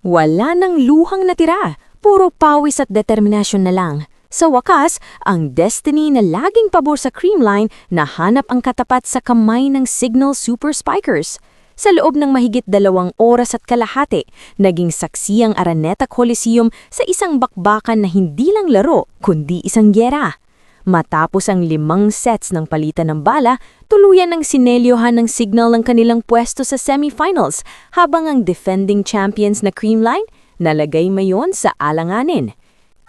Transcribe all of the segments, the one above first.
Wala nang luhang natira, puro pawis at determinasyon na lang. Sa wakas, ang destiny na laging pabor sa Creamline nahanap ang katapat sa kamay ng Signal Super Spikers. Sa loob ng mahigit 2 oras at kalahati, naging saksi ang Araneta Coliseum sa isang bakbakan na hindi lang laro, kundi isang gyera. Matapos ang 5 sets ng palitan ng bala, tuluyan ng sinelyohan ng Signal ang kanilang pwesto sa semifinals, habang ang defending champions na Creamline nalagay mayon sa alanganin.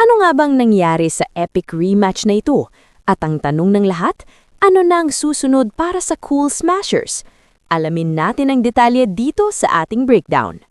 Ano nga bang nangyari sa epic rematch na ito? At ang tanong ng lahat, ano na ang susunod para sa Cool Smashers? Alamin natin ang detalye dito sa ating breakdown.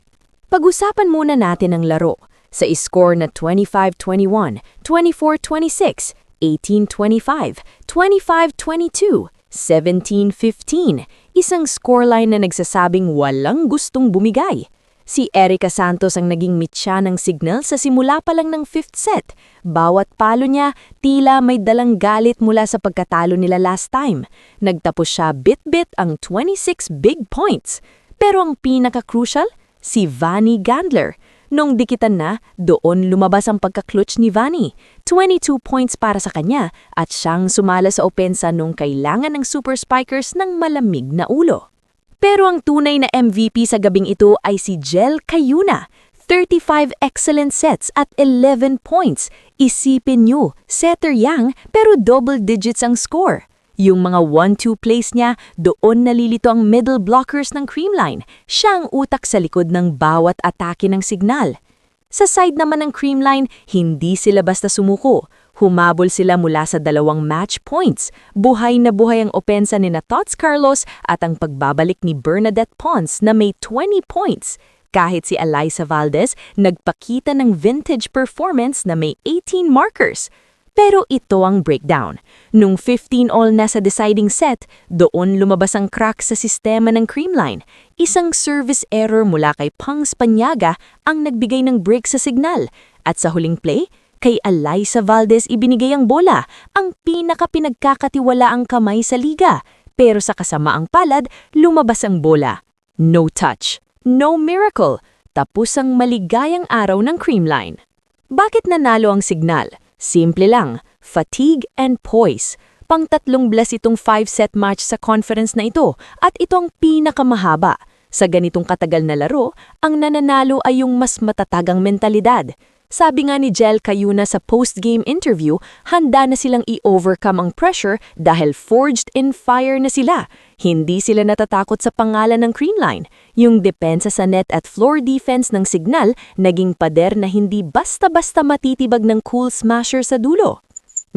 Pag-usapan muna natin ang laro. Sa score na 25-21, 24-26, 18-25, 25-22, 17-15, isang scoreline na nagsasabing walang gustong bumigay. Si Erica Santos ang naging mitya ng Signal sa simula pa lang ng 5th set. Bawat palo niya, tila may dalang galit mula sa pagkatalo nila last time. Nagtapos siya bit-bit ang 26 big points. Pero ang pinaka-crucial, si Vanny Gandler. Nung dikitan na, doon lumabas ang pagka-clutch ni Vanny. 22 points para sa kanya at siyang sumala sa opensa nung kailangan ng Super Spikers ng malamig na ulo. Pero ang tunay na MVP sa gabing ito ay si Jel Cayuna. 35 excellent sets at 11 points. Isipin nyo, setter yang pero double digits ang score. Yung mga 1-2 plays niya, doon nalilito ang middle blockers ng Creamline. Siya ang utak sa likod ng bawat atake ng Signal. Sa side naman ng Creamline, hindi sila basta sumuko. Humabol sila mula sa 2 match points. Buhay na buhay ang opensa ni Tots Carlos at ang pagbabalik ni Bernadette Pons na may 20 points. Kahit si Alyssa Valdez, nagpakita ng vintage performance na may 18 markers. Pero ito ang breakdown. Nung 15-all na sa deciding set, doon lumabas ang crack sa sistema ng Creamline. Isang service error mula kay Pang Spanyaga ang nagbigay ng break sa Signal. At sa huling play, kay Alyssa Valdez ibinigay ang bola, ang pinaka-pinagkakatiwalaang kamay sa liga. Pero sa kasamaang palad, lumabas ang bola. No touch, no miracle. Tapos ang maligayang araw ng Creamline. Bakit nanalo ang Signal? Simple lang, fatigue and poise. Pang-3 itong 5-set match sa conference na ito at ito ang pinakamahaba. Sa ganitong katagal na laro, ang nananalo ay yung mas matatagang mentalidad. Sabi nga ni Jel Cayuna sa post-game interview, handa na silang i-overcome ang pressure dahil forged in fire na sila. Hindi sila natatakot sa pangalan ng Creamline. Yung depensa sa net at floor defense ng Signal naging pader na hindi basta-basta matitibag ng Cool Smasher sa dulo.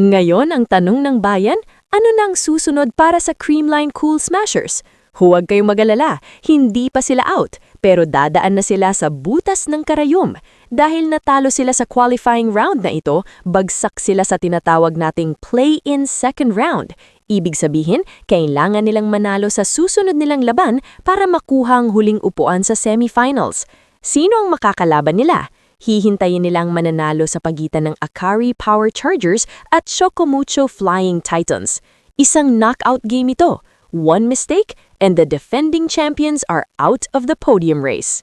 Ngayon ang tanong ng bayan, ano na ang susunod para sa Creamline Cool Smashers? Huwag kayong mag-alala, hindi pa sila out, pero dadaan na sila sa butas ng karayom. Dahil natalo sila sa qualifying round na ito, bagsak sila sa tinatawag nating play-in second round. Ibig sabihin, kailangan nilang manalo sa susunod nilang laban para makuha ang huling upuan sa semifinals. Sino ang makakalaban nila? Hihintayin nilang mananalo sa pagitan ng Akari Power Chargers at Chocomucho Flying Titans. Isang knockout game ito. One mistake, and the defending champions are out of the podium race.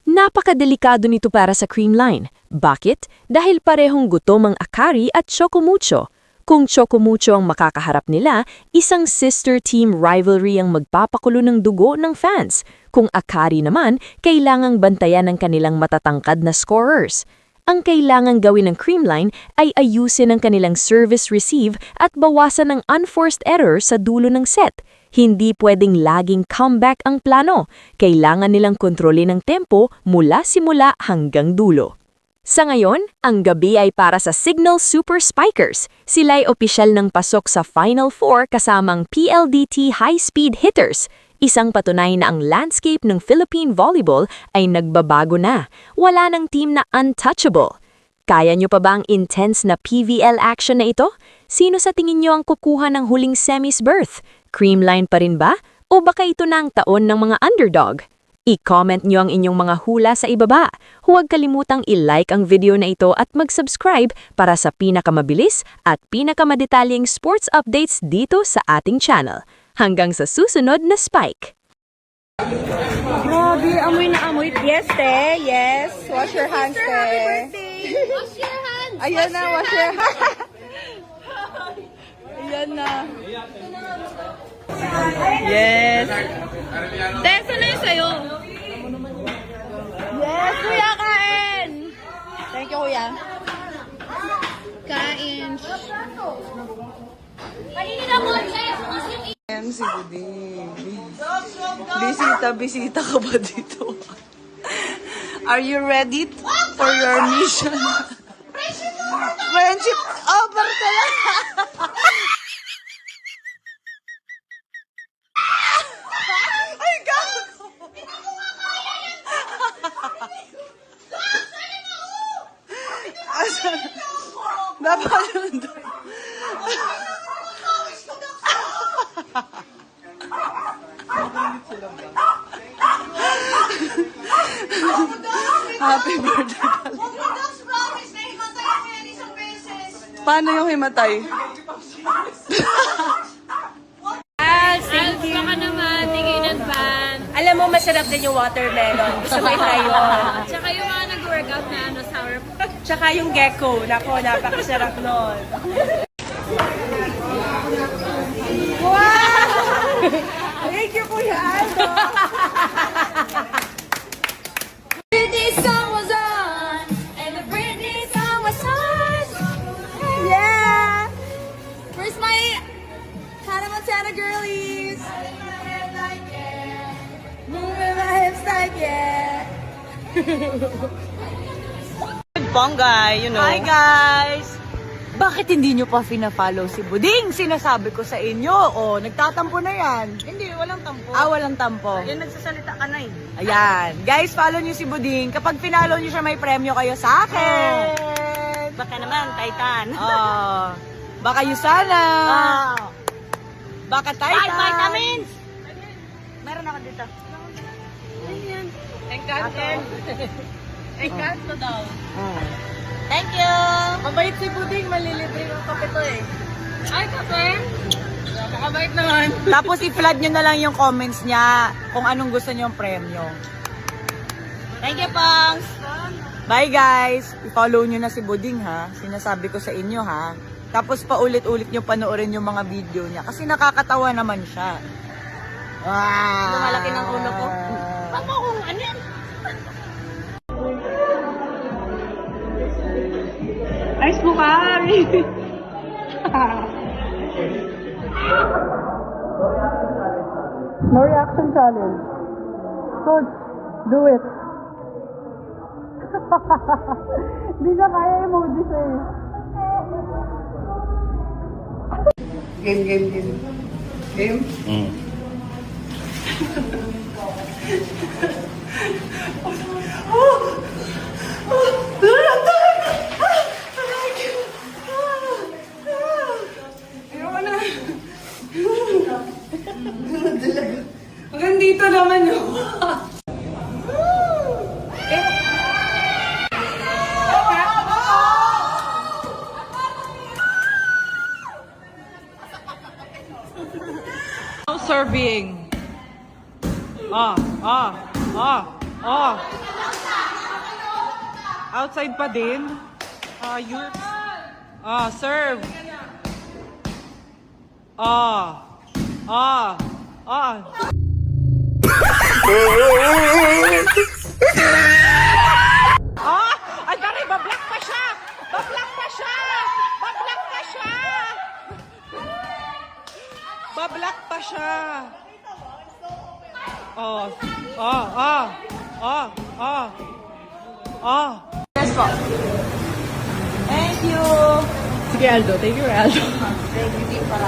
Napakadelikado nito para sa Creamline. Bakit? Dahil parehong gutom ang Akari at Chocomucho. Kung Chocomucho ang makakaharap nila, isang sister team rivalry ang magpapakulo ng dugo ng fans. Kung Akari naman, kailangang bantayan ng kanilang matatangkad na scorers. Ang kailangang gawin ng Creamline ay ayusin ang kanilang service receive at bawasan ng unforced error sa dulo ng set. Hindi pwedeng laging comeback ang plano. Kailangan nilang kontrolin ang tempo mula simula hanggang dulo. Sa ngayon, ang gabi ay para sa Signal Super Spikers. Sila ay opisyal ng pasok sa Final Four kasamang PLDT High Speed Hitters. Isang patunay na ang landscape ng Philippine volleyball ay nagbabago na. Wala ng team na untouchable. Kaya nyo pa ba ang intense na PVL action na ito? Sino sa tingin nyo ang kukuha ng huling semis berth? Creamline pa rin ba? O baka ito na ang taon ng mga underdog? I-comment nyo ang inyong mga hula sa ibaba. Huwag kalimutang i-like ang video na ito at mag-subscribe para sa pinakamabilis at pinakamadalyeng sports updates dito sa ating channel. Hanggang sa susunod na Spike! Grabe, amoy na amoy. Yes, te. Yes. wash your hands, te. Wash your hands! Ayan na, wash your hands. Ayan na. Yes. Tessa na yung sa'yo. Yes, kuya, kain. Thank you, kuya. Kain. Kanina mo, Si Buding. Bisita ka ba dito? Are you ready for your mission? Friendship over talaga. Ay, gago! Asan? Dapat yun doon. Happy birthday. Paano yung himatay? baka naman, tingin in advance. Alam mo, masarap din yung watermelon. Gusto mo i-try yun. Tsaka yung mga nag-workout na sour. Tsaka yung gecko. Nako, napakasarap nun. Thank you, Kuya Aldo. Britney song was on, and the Britney song was on. Yeah! Where's my Hannah Montana girlies? Moving my hips like yeah. Bonggay, you know. Hi guys! Bakit hindi nyo pa fina-follow si Buding? Sinasabi ko sa inyo. O, nagtatampo na yan. Hindi, walang tampo. Walang tampo. Yan, nagsasalita ka na eh. Ayan. Guys, follow nyo si Buding. Kapag finalo nyo siya, may premyo kayo sa akin. Baka naman, Titan. Baka Yusana. Baka Titan. vitamins! Meron ako dito. Encanto. Encanto daw. Thank you. Mabait si Buding, malilibre yung kape to eh. Ay, kape? Makabait naman. Tapos i-flood nyo na lang yung comments niya kung anong gusto nyo yung premyo. Thank you, Pongs. Bye guys! I-follow nyo na si Buding ha. Sinasabi ko sa inyo ha. Tapos paulit-ulit nyo panoorin yung mga video niya. Kasi nakakatawa naman siya. Lumalaki ng ulo ko. Papa, kung ano yan? Ice bukari. No reaction challenge. Coach, do it. Hindi na kaya emojis eh. Game. Game? Hanggang dito naman yun. Serving. Outside pa din. Serve. Ay, kari, bablock pa siya! Bablock pa siya! Bablock pa siya! Bablock pa siya! Yes po. Thank you! Sige, Aldo. Thank you, Aldo. Thank you, para